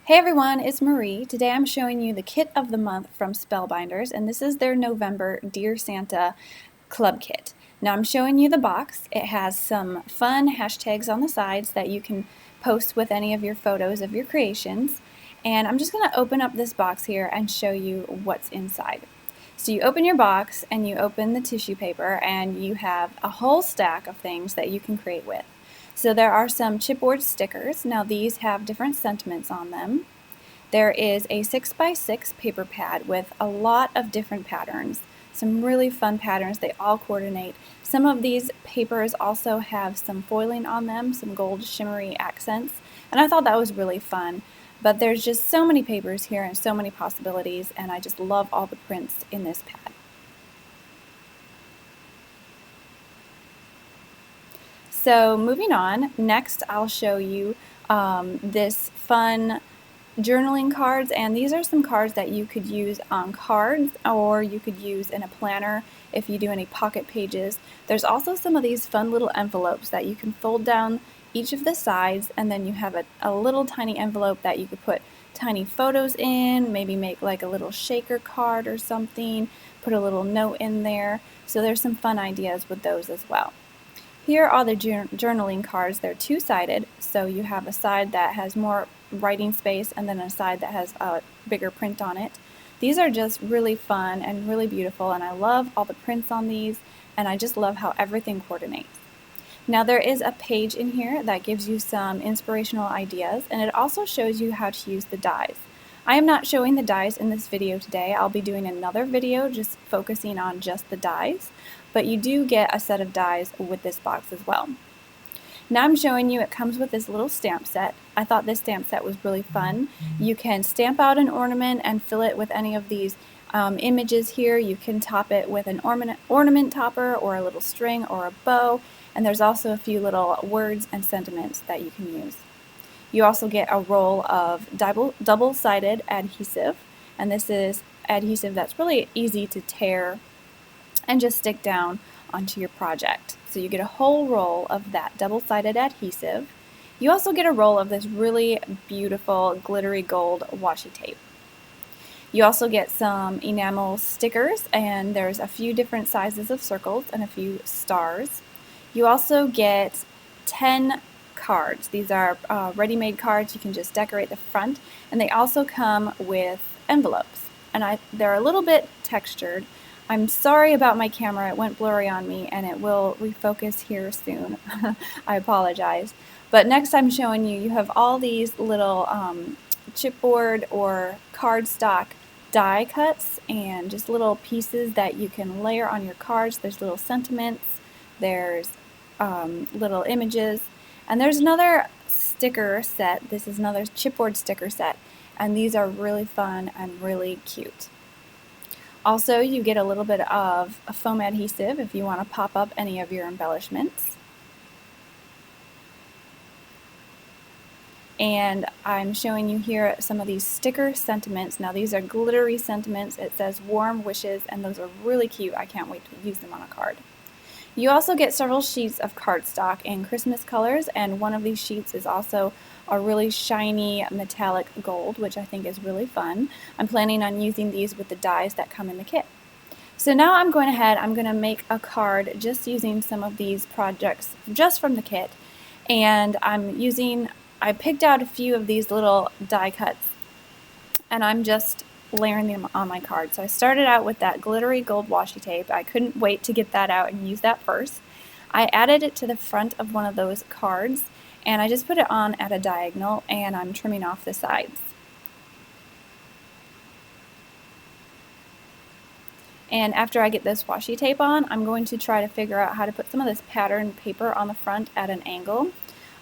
Hey everyone, it's Marie. Today I'm showing you the kit of the month from Spellbinders, and this is their November Dear Santa club kit. Now I'm showing you the box. It has some fun hashtags on the sides that you can post with any of your photos of your creations. And I'm just going to open up this box here and show you what's inside. So you open your box and you open the tissue paper and you have a whole stack of things that you can create with. So there are some chipboard stickers. Now these have different sentiments on them. There is a 6x6 paper pad with a lot of different patterns. Some really fun patterns. They all coordinate. Some of these papers also have some foiling on them, some gold shimmery accents, and I thought that was really fun. But there's just so many papers here and so many possibilities, and I just love all the prints in this pad. So moving on, next I'll show you this fun journaling cards, and these are some cards that you could use on cards or you could use in a planner if you do any pocket pages. There's also some of these fun little envelopes that you can fold down each of the sides, and then you have a little tiny envelope that you could put tiny photos in, maybe make like a little shaker card or something, put a little note in there. So there's some fun ideas with those as well. Here are the journaling cards. They're two-sided, so you have a side that has more writing space and then a side that has a bigger print on it. These are just really fun and really beautiful, and I love all the prints on these, and I just love how everything coordinates. Now there is a page in here that gives you some inspirational ideas, and it also shows you how to use the dies. I am not showing the dies in this video today. I'll be doing another video just focusing on just the dies, but you do get a set of dies with this box as well. Now I'm showing you it comes with this little stamp set. I thought this stamp set was really fun. You can stamp out an ornament and fill it with any of these images here. You can top it with an ornament topper or a little string or a bow, and there's also a few little words and sentiments that you can use. You also get a roll of double-sided adhesive, and this is adhesive that's really easy to tear and just stick down onto your project. So you get a whole roll of that double-sided adhesive. You also get a roll of this really beautiful glittery gold washi tape. You also get some enamel stickers, and there's a few different sizes of circles and a few stars. You also get 10 cards. These are ready-made cards. You can just decorate the front, and they also come with envelopes, and they're a little bit textured. I'm sorry about my camera. It went blurry on me, and it will refocus here soon. I apologize. But next I'm showing you, you have all these little chipboard or cardstock die cuts and just little pieces that you can layer on your cards. There's little sentiments, there's little images, and there's another sticker set. This is another chipboard sticker set, and these are really fun and really cute. Also, you get a little bit of a foam adhesive if you want to pop up any of your embellishments. And I'm showing you here some of these sticker sentiments. Now these are glittery sentiments. It says warm wishes, and those are really cute. I can't wait to use them on a card. You also get several sheets of cardstock in Christmas colors, and one of these sheets is also a really shiny metallic gold, which I think is really fun. I'm planning on using these with the dies that come in the kit. So now I'm going to make a card just using some of these projects just from the kit, and I picked out a few of these little die cuts, and I'm just layering them on my card. So I started out with that glittery gold washi tape. I couldn't wait to get that out and use that first. I added it to the front of one of those cards, and I just put it on at a diagonal, and I'm trimming off the sides. And after I get this washi tape on, I'm going to try to figure out how to put some of this pattern paper on the front at an angle.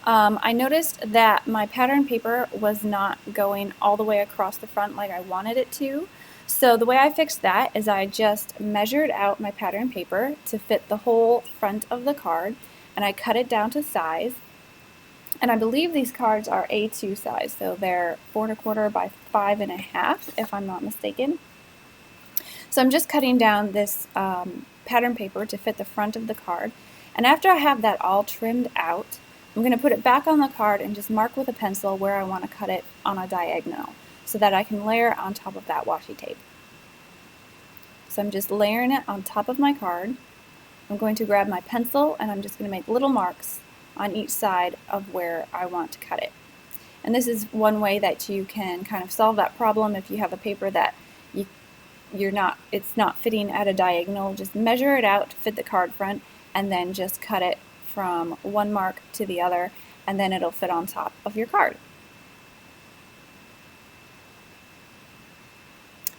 I noticed that my pattern paper was not going all the way across the front like I wanted it to. So the way I fixed that is I just measured out my pattern paper to fit the whole front of the card, and I cut it down to size. And I believe these cards are A2 size, so they're 4 1/4 by 5 1/2, if I'm not mistaken. So I'm just cutting down this pattern paper to fit the front of the card. And after I have that all trimmed out, I'm going to put it back on the card and just mark with a pencil where I want to cut it on a diagonal so that I can layer it on top of that washi tape. So I'm just layering it on top of my card. I'm going to grab my pencil and I'm just going to make little marks on each side of where I want to cut it. And this is one way that you can kind of solve that problem if you have a paper that it's not fitting at a diagonal. Just measure it out to fit the card front and then just cut it from one mark to the other, and then it'll fit on top of your card.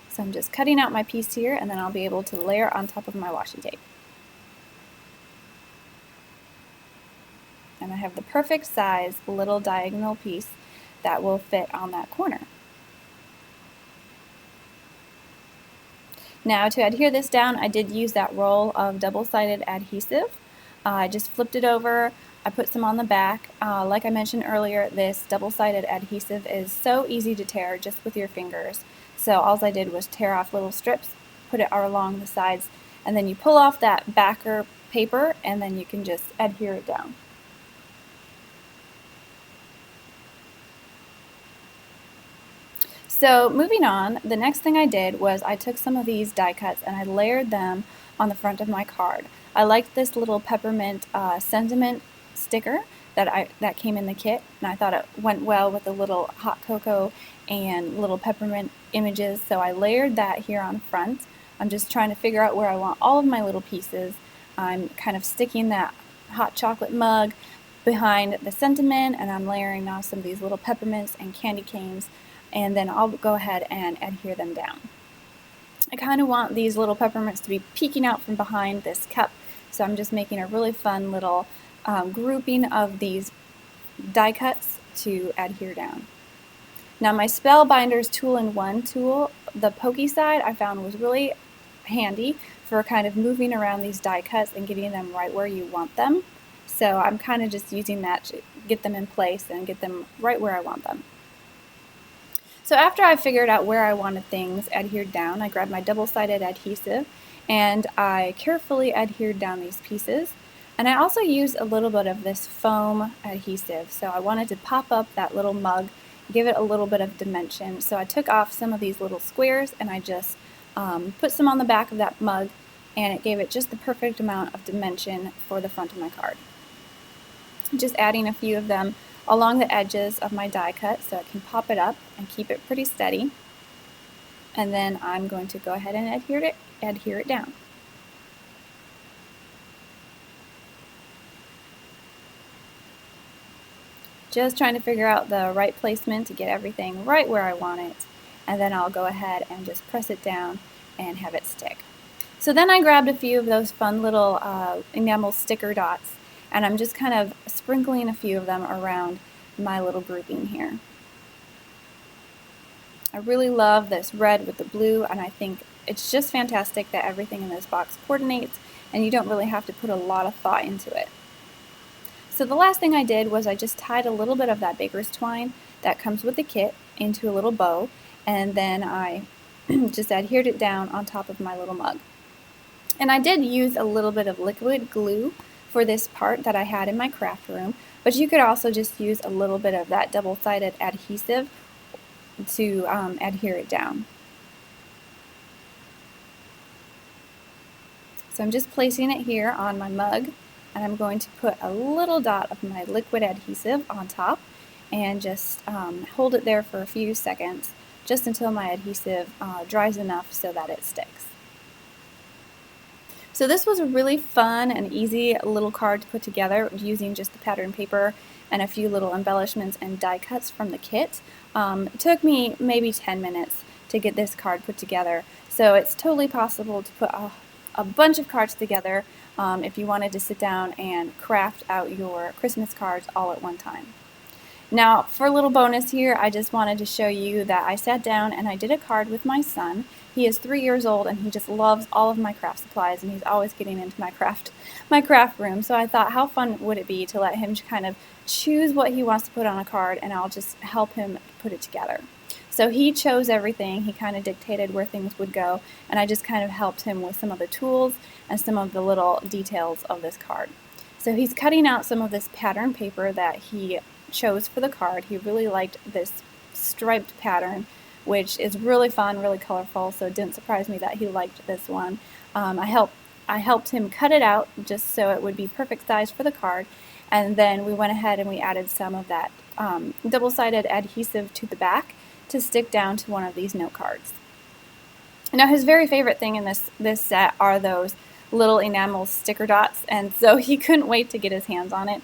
So I'm just cutting out my piece here, and then I'll be able to layer on top of my washi tape. And I have the perfect size little diagonal piece that will fit on that corner. Now to adhere this down, I did use that roll of double-sided adhesive. I just flipped it over, I put some on the back. Like I mentioned earlier, this double-sided adhesive is so easy to tear just with your fingers. So all I did was tear off little strips, put it along the sides, and then you pull off that backer paper and then you can just adhere it down. So moving on, the next thing I did was I took some of these die cuts and I layered them on the front of my card. I liked this little peppermint sentiment sticker that came in the kit, and I thought it went well with the little hot cocoa and little peppermint images, so I layered that here on front. I'm just trying to figure out where I want all of my little pieces. I'm kind of sticking that hot chocolate mug behind the sentiment, and I'm layering now some of these little peppermints and candy canes, and then I'll go ahead and adhere them down. I kind of want these little peppermints to be peeking out from behind this cup, so I'm just making a really fun little grouping of these die cuts to adhere down. Now my Spellbinders Tool-in-One tool, the pokey side, I found was really handy for kind of moving around these die cuts and getting them right where you want them. So I'm kind of just using that to get them in place and get them right where I want them. So after I figured out where I wanted things adhered down, I grabbed my double-sided adhesive and I carefully adhered down these pieces. And I also used a little bit of this foam adhesive, so I wanted to pop up that little mug, give it a little bit of dimension. So I took off some of these little squares and I just put some on the back of that mug, and it gave it just the perfect amount of dimension for the front of my card. Just adding a few of them along the edges of my die cut so I can pop it up and keep it pretty steady. And then I'm going to go ahead and adhere it down. Just trying to figure out the right placement to get everything right where I want it, and then I'll go ahead and just press it down and have it stick. So then I grabbed a few of those fun little enamel sticker dots, and I'm just kind of sprinkling a few of them around my little grouping here. I really love this red with the blue, and I think it's just fantastic that everything in this box coordinates and you don't really have to put a lot of thought into it. So the last thing I did was I just tied a little bit of that baker's twine that comes with the kit into a little bow, and then I just adhered it down on top of my little mug. And I did use a little bit of liquid glue for this part that I had in my craft room, but you could also just use a little bit of that double-sided adhesive to adhere it down. So I'm just placing it here on my mug, and I'm going to put a little dot of my liquid adhesive on top and just hold it there for a few seconds, just until my adhesive dries enough so that it sticks. So this was a really fun and easy little card to put together using just the pattern paper and a few little embellishments and die cuts from the kit. It took me maybe 10 minutes to get this card put together, so it's totally possible to put a bunch of cards together if you wanted to sit down and craft out your Christmas cards all at one time. Now, for a little bonus here, I just wanted to show you that I sat down and I did a card with my son. He is 3 years old and he just loves all of my craft supplies, and he's always getting into my craft room. So I thought, how fun would it be to let him kind of choose what he wants to put on a card, and I'll just help him put it together. So he chose everything, he kind of dictated where things would go, and I just kind of helped him with some of the tools and some of the little details of this card. So he's cutting out some of this pattern paper that he chose for the card. He really liked this striped pattern, which is really fun, really colorful, so it didn't surprise me that he liked this one. I helped him cut it out just so it would be perfect size for the card, and then we went ahead and we added some of that double-sided adhesive to the back to stick down to one of these note cards. Now his very favorite thing in this set are those little enamel sticker dots, and so he couldn't wait to get his hands on it.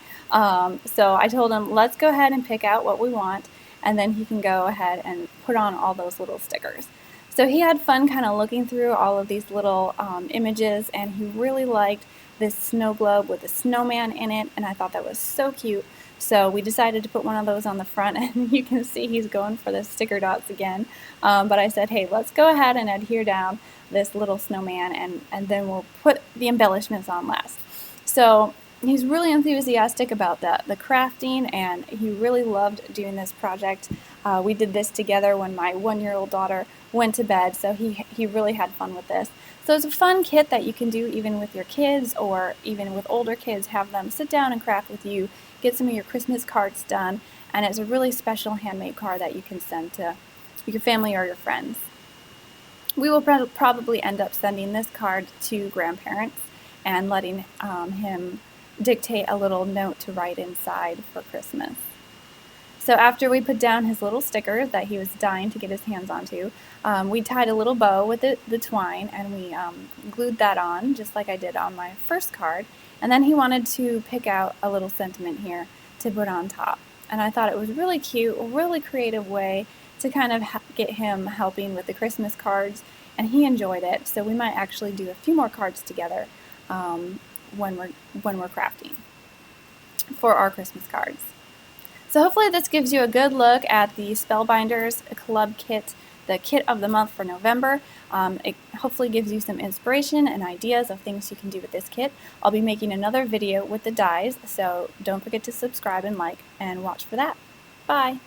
So I told him, let's go ahead and pick out what we want, and then he can go ahead and put on all those little stickers. So he had fun kind of looking through all of these little images, and he really liked this snow globe with a snowman in it, and I thought that was so cute. So we decided to put one of those on the front, and you can see he's going for the sticker dots again. But I said, hey, let's go ahead and adhere down this little snowman, and then we'll put the embellishments on last. So he's really enthusiastic about the crafting, and he really loved doing this project. We did this together when my 1-year-old daughter went to bed, so he really had fun with this. So it's a fun kit that you can do even with your kids or even with older kids. Have them sit down and craft with you, get some of your Christmas cards done, and it's a really special handmade card that you can send to your family or your friends. We will probably end up sending this card to grandparents and letting him dictate a little note to write inside for Christmas. So after we put down his little stickers that he was dying to get his hands onto, we tied a little bow with the twine, and we glued that on just like I did on my first card. And then he wanted to pick out a little sentiment here to put on top. And I thought it was really cute, a really creative way to kind of get him helping with the Christmas cards, and he enjoyed it. So we might actually do a few more cards together when we're crafting for our Christmas cards. So hopefully this gives you a good look at the Spellbinders Club Kit, the kit of the month for November. It hopefully gives you some inspiration and ideas of things you can do with this kit. I'll be making another video with the dies, so don't forget to subscribe and like and watch for that. Bye!